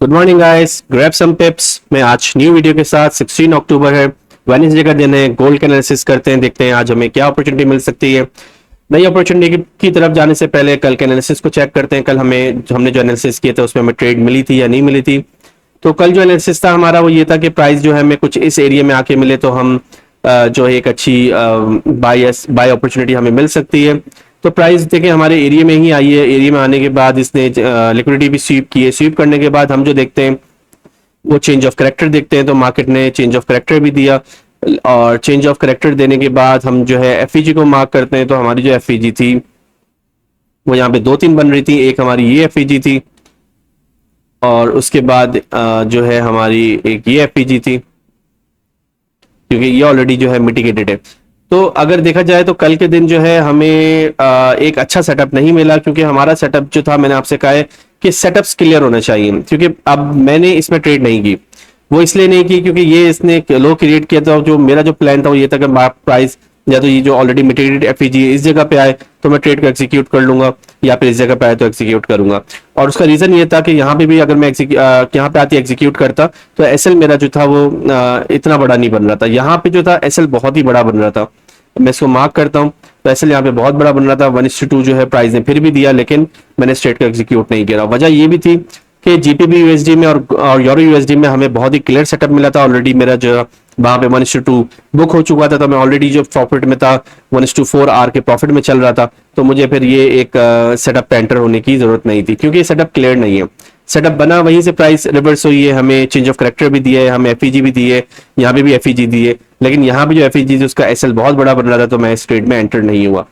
Good morning guys, grab सम पिप्स में आज new video के साथ 16 अक्टूबर है, वेडनेसडे का दिन है। गोल्ड का एनालिसिस करते हैं, देखते हैं आज हमें क्या अपॉर्चुनिटी मिल सकती है। नई अपॉर्चुनिटी की तरफ जाने से पहले कल के एनालिसिस को चेक करते हैं। कल हमने जो एनालिसिस किया था उसमें हमें ट्रेड मिली थी या नहीं मिली थी। तो कल जो एनालिसिस था हमारा वो ये था कि प्राइस जो है हमें कुछ इस एरिया में आके मिले तो हम जो है एक अच्छी बाय अपॉर्चुनिटी हमें मिल सकती है। तो प्राइस देखिए हमारे एरिया में ही आई है। एरिया में आने के बाद इसने लिक्विडिटी भी स्वीप की है। स्वीप करने के बाद हम जो देखते हैं वो चेंज ऑफ करेक्टर देखते हैं। तो मार्केट ने चेंज ऑफ करेक्टर भी दिया और चेंज ऑफ करेक्टर देने के बाद हम जो है एफईजी को मार्क करते हैं। तो हमारी जो एफईजी थी वो यहाँ पे दो तीन बन रही थी। एक हमारी ये एफईजी थी और उसके बाद जो है हमारी एक ये एफईजी थी, क्योंकि ये ऑलरेडी जो है मिटिगेटेड है। तो अगर देखा जाए तो कल के दिन जो है हमें एक अच्छा सेटअप नहीं मिला, क्योंकि हमारा सेटअप जो था, मैंने आपसे कहा है कि सेटअप्स क्लियर होना चाहिए। क्योंकि अब मैंने इसमें ट्रेड नहीं की, वो इसलिए नहीं की क्योंकि ये इसने लो क्रिएट किया था। जो मेरा जो प्लान था वो ये था कि प्राइस या तो ये जो ऑलरेडी मिटिगेटेड एफईजी इस जगह पे आए तो मैं ट्रेड को एग्जीक्यूट कर लूंगा, या फिर इस जगह पे आए तो एग्जीक्यूट करूंगा। और उसका रीजन ये था कि यहाँ पे भी अगर मैं यहाँ पे आती एग्जीक्यूट करता तो एसएल मेरा जो था वो इतना बड़ा नहीं बन रहा था। यहाँ पे जो था एसएल बहुत ही बड़ा बन रहा था। मैं इसको मार्क करता हूँ तो एसएल यहाँ पे बहुत बड़ा बन रहा था। 1:2 जो है प्राइस ने फिर भी दिया, लेकिन मैंने स्ट्रेट को एग्जीक्यूट नहीं किया। वजह ये भी थी कि जीपीबी यूएसडी में और यूरो यूएसडी में हमें बहुत ही क्लियर सेटअप मिला था। ऑलरेडी मेरा जो वहां पे 1:2 बुक हो चुका था, तो मैं ऑलरेडी जो प्रॉफिट में था 1:4 आर के प्रॉफिट में चल रहा था। तो मुझे फिर ये एक सेटअप पे एंटर होने की जरूरत नहीं थी, क्योंकि ये सेटअप क्लियर नहीं है। सेटअप बना वहीं से प्राइस रिवर्स हुई है। हमें चेंज ऑफ करेक्टर भी दिया है, हमें एफईजी भी दी है, यहाँ पे भी एफईजी दी है, लेकिन यहाँ पे जो एफईजी उसका एसएल बहुत बड़ा बन रहा था, तो मैं इस ट्रेड में एंटर नहीं हुआ।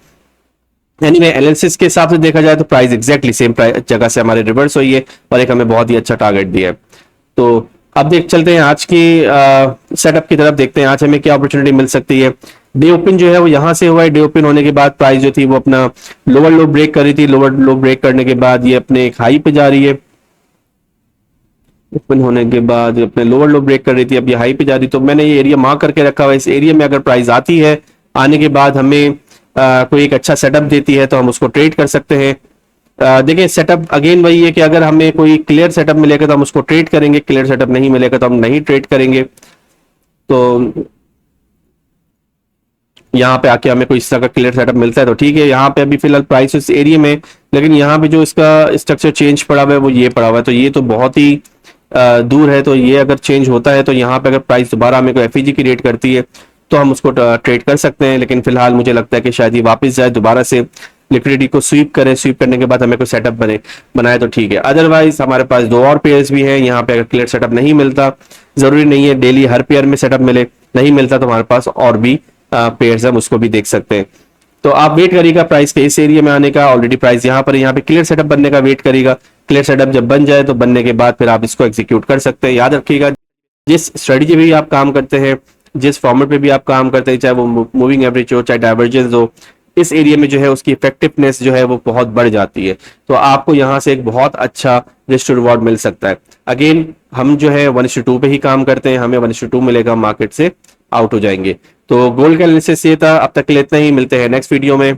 यानी मैं एनालिसिस के हिसाब से देखा जाए तो प्राइस एग्जैक्टली सेम जगह से हमारे रिवर्स हुई है और एक हमें बहुत ही अच्छा टारगेट दिया है। तो अब देख चलते हैं आज की सेटअप की तरफ, देखते हैं आज हमें क्या अपॉर्चुनिटी मिल सकती है। डे ओपन जो है वो यहाँ से हुआ है। डे ओपन होने के बाद प्राइस जो थी वो अपना लोअर लो ब्रेक कर रही थी। लोअर लो ब्रेक करने के बाद ये अपने एक हाई पे जा रही है। ओपन होने के बाद अपने लोअर लो ब्रेक कर रही थी, अब ये हाई पे जा रही। तो मैंने ये एरिया मार्क करके रखा हुआ है। इस एरिया में अगर प्राइस आती है, आने के बाद हमें कोई एक अच्छा सेटअप देती है तो हम उसको ट्रेड कर सकते हैं। देखिए सेटअप अगेन वही है कि अगर हमें कोई क्लियर सेटअप मिलेगा तो हम उसको ट्रेड करेंगे, क्लियर सेटअप नहीं मिलेगा तो हम नहीं ट्रेड करेंगे। तो यहाँ पे आके हमें कोई इस तरह का क्लियर सेटअप मिलता है तो ठीक है। यहाँ पे अभी फिलहाल प्राइस इस एरिया में, लेकिन यहाँ पे जो इसका स्ट्रक्चर चेंज पड़ा हुआ है वो ये पड़ा हुआ है, तो ये तो बहुत ही दूर है। तो ये अगर चेंज होता है तो यहाँ पे अगर प्राइस दोबारा हमें कोई एफईजी की रेट करती है तो हम उसको ट्रेड कर सकते हैं। लेकिन फिलहाल मुझे लगता है कि शायद ये वापस जाए, दोबारा से लिक्विडिटी को स्वीप करें। स्वीप करने के बाद हमें कोई सेटअप बनाए तो ठीक है। अदरवाइज हमारे पास दो और पेयर्स भी हैं। यहाँ पे अगर क्लियर सेटअप नहीं मिलता, जरूरी नहीं है डेली हर पेयर में सेटअप मिले, नहीं मिलता तो हमारे पास और भी पेयर्स हम उसको भी देख सकते हैं। तो आप वेट करिएगा प्राइस के इस एरिया में आने का। ऑलरेडी प्राइस यहाँ पर, यहाँ पे क्लियर सेटअप बनने का वेट करेगा। क्लियर सेटअप जब बन जाए तो बनने के बाद फिर आप इसको एग्जीक्यूट कर सकते हैं। याद रखिएगा, जिस स्ट्रेटेजी भी आप काम करते हैं, जिस फॉर्मेट पे भी आप काम करते हैं, चाहे वो मूविंग एवरेज हो, चाहे डाइवर्जेंस हो, इस एरिया में जो है उसकी इफेक्टिवनेस जो है वो बहुत बढ़ जाती है। तो आपको यहाँ से एक बहुत अच्छा रिस्क टू रिवॉर्ड मिल सकता है। अगेन हम जो है 1:2 पे ही काम करते हैं, हमें 1:2 मिलेगा, मार्केट से आउट हो जाएंगे। तो गोल्ड का एनालिसिस ये था। अब तक के लिए इतना ही, मिलते हैं नेक्स्ट वीडियो में।